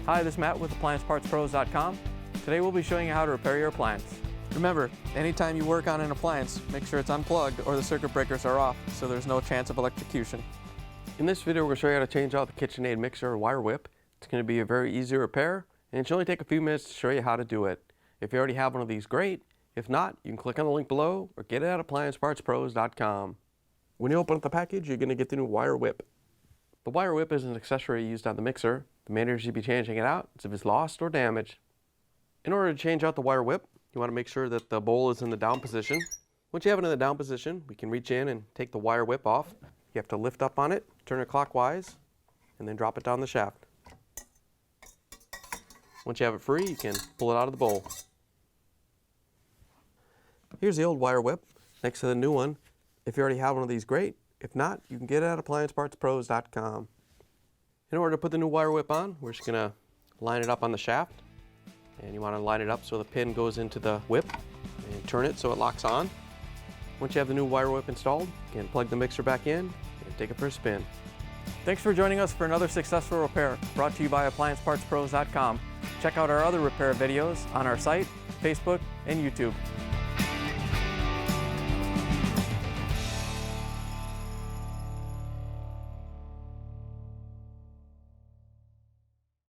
Hi, this is Matt with AppliancePartsPros.com. Today we'll be showing you how to repair your appliance. Remember, anytime you work on an appliance, make sure it's unplugged or the circuit breakers are off so there's no chance of electrocution. In this video, we're going to show you how to change out the KitchenAid mixer wire whip. It's going to be a very easy repair, and it should only take a few minutes to show you how to do it. If you already have one of these, great. If not, you can click on the link below or get it at AppliancePartsPros.com. When you open up the package, you're going to get the new wire whip. The wire whip is an accessory used on the mixer. The main reason you'd be changing it out is if it's lost or damaged. In order to change out the wire whip, you want to make sure that the bowl is in the down position. Once you have it in the down position, we can reach in and take the wire whip off. You have to lift up on it, turn it clockwise, and then drop it down the shaft. Once you have it free, you can pull it out of the bowl. Here's the old wire whip next to the new one. If you already have one of these, great. If not, you can get it at AppliancePartsPros.com. In order to put the new wire whip on, we're just going to line it up on the shaft. And you want to line it up so the pin goes into the whip and turn it so it locks on. Once you have the new wire whip installed, you can plug the mixer back in and take it for a spin. Thanks for joining us for another successful repair brought to you by AppliancePartsPros.com. Check out our other repair videos on our site, Facebook, and YouTube.